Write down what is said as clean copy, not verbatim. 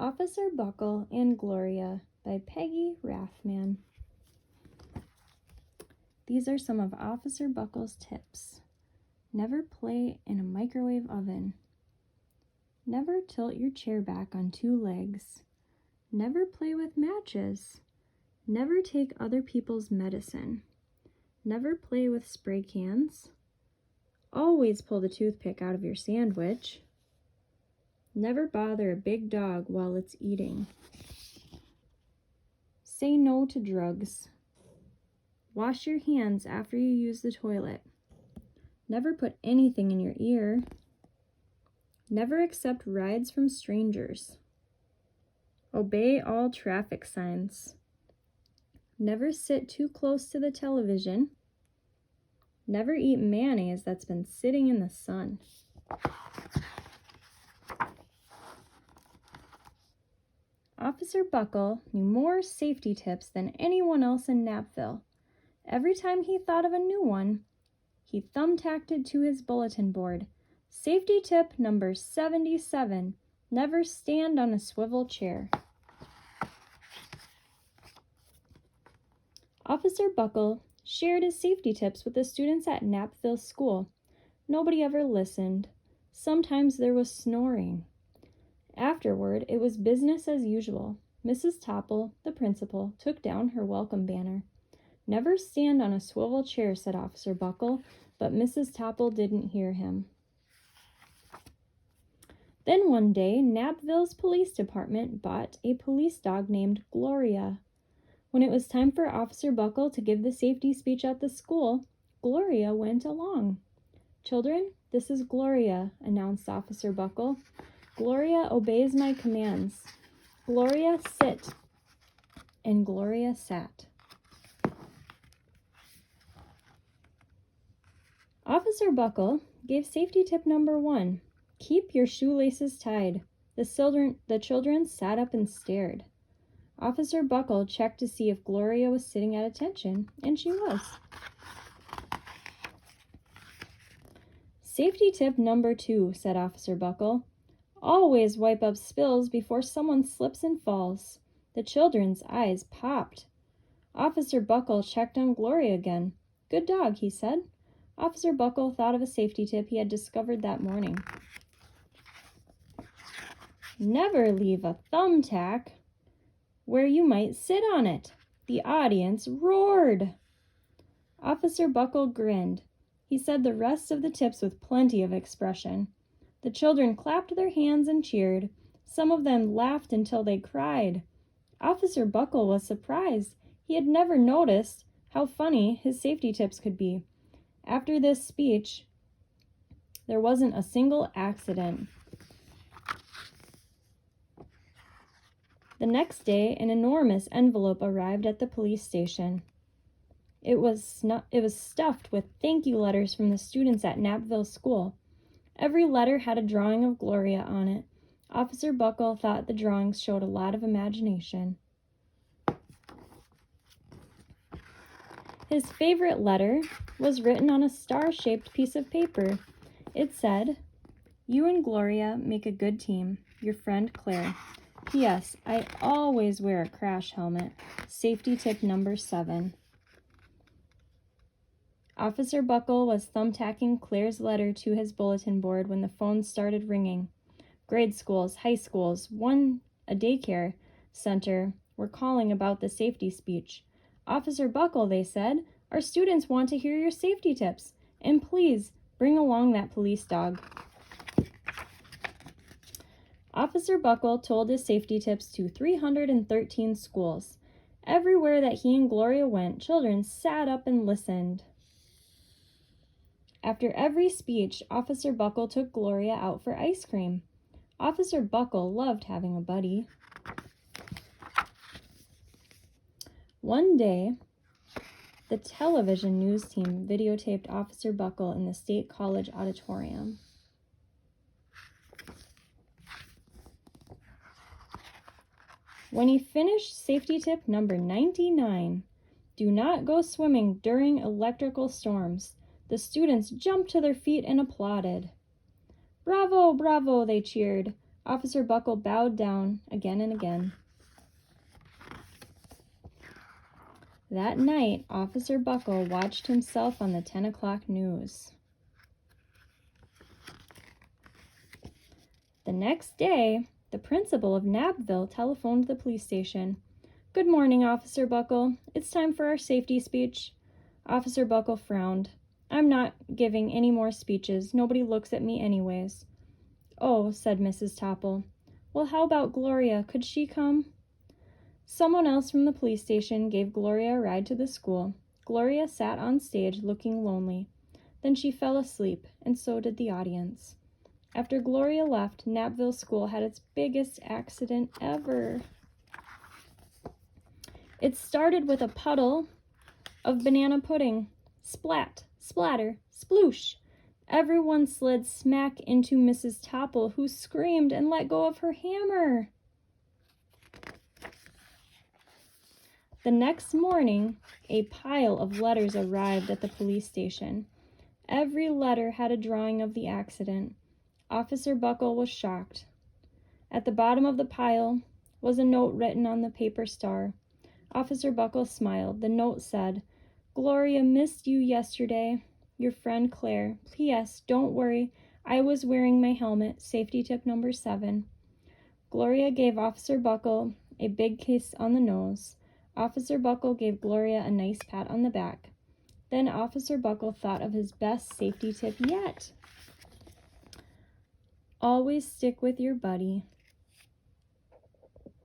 Officer Buckle and Gloria by Peggy Rathmann. These are some of Officer Buckle's tips. Never play in a microwave oven. Never tilt your chair back on two legs. Never play with matches. Never take other people's medicine. Never play with spray cans. Always pull the toothpick out of your sandwich. Never bother a big dog while it's eating. Say no to drugs. Wash your hands after you use the toilet. Never put anything in your ear. Never accept rides from strangers. Obey all traffic signs. Never sit too close to the television. Never eat mayonnaise that's been sitting in the sun. Officer Buckle knew more safety tips than anyone else in Knappville. Every time he thought of a new one, he thumbtacked it to his bulletin board. Safety tip number 77, never stand on a swivel chair. Officer Buckle shared his safety tips with the students at Knappville School. Nobody ever listened. Sometimes there was snoring. Afterward, it was business as usual. Mrs. Topple, the principal, took down her welcome banner. Never stand on a swivel chair, said Officer Buckle, but Mrs. Topple didn't hear him. Then one day, Knappville's police department bought a police dog named Gloria. When it was time for Officer Buckle to give the safety speech at the school, Gloria went along. "Children, this is Gloria," announced Officer Buckle. "Gloria obeys my commands. Gloria, sit." And Gloria sat. Officer Buckle gave safety tip number 1. Keep your shoelaces tied. The children sat up and stared. Officer Buckle checked to see if Gloria was sitting at attention, and she was. Safety tip number 2, said Officer Buckle. Always wipe up spills before someone slips and falls. The children's eyes popped. Officer Buckle checked on Gloria again. Good dog, he said. Officer Buckle thought of a safety tip he had discovered that morning. Never leave a thumbtack where you might sit on it. The audience roared. Officer Buckle grinned. He said the rest of the tips with plenty of expression. The children clapped their hands and cheered. Some of them laughed until they cried. Officer Buckle was surprised. He had never noticed how funny his safety tips could be. After this speech, there wasn't a single accident. The next day, an enormous envelope arrived at the police station. It was stuffed with thank you letters from the students at Knappville School. Every letter had a drawing of Gloria on it. Officer Buckle thought the drawings showed a lot of imagination. His favorite letter was written on a star-shaped piece of paper. It said, "You and Gloria make a good team. Your friend Claire. P.S. I always wear a crash helmet. Safety tip number 7. Officer Buckle was thumbtacking Claire's letter to his bulletin board when the phone started ringing. Grade schools, high schools, a daycare center were calling about the safety speech. Officer Buckle, they said, our students want to hear your safety tips, and please bring along that police dog. Officer Buckle told his safety tips to 313 schools. Everywhere that he and Gloria went, children sat up and listened. After every speech, Officer Buckle took Gloria out for ice cream. Officer Buckle loved having a buddy. One day, the television news team videotaped Officer Buckle in the State College auditorium. When he finished safety tip number 99, do not go swimming during electrical storms, the students jumped to their feet and applauded. Bravo, bravo, they cheered. Officer Buckle bowed down again and again. That night, Officer Buckle watched himself on the 10 o'clock news. The next day, the principal of Knappville telephoned the police station. "Good morning, Officer Buckle. It's time for our safety speech." Officer Buckle frowned. "I'm not giving any more speeches. Nobody looks at me anyways." "Oh," said Mrs. Topple. "Well, how about Gloria? Could she come?" Someone else from the police station gave Gloria a ride to the school. Gloria sat on stage looking lonely. Then she fell asleep, and so did the audience. After Gloria left, Knappville School had its biggest accident ever. It started with a puddle of banana pudding. Splat, splatter, sploosh. Everyone slid smack into Mrs. Topple, who screamed and let go of her hammer. The next morning, a pile of letters arrived at the police station. Every letter had a drawing of the accident. Officer Buckle was shocked. At the bottom of the pile was a note written on the paper star. Officer Buckle smiled. The note said, "Gloria missed you yesterday. Your friend Claire. P.S. Don't worry. I was wearing my helmet. Safety tip number 7. Gloria gave Officer Buckle a big kiss on the nose. Officer Buckle gave Gloria a nice pat on the back. Then Officer Buckle thought of his best safety tip yet. Always stick with your buddy.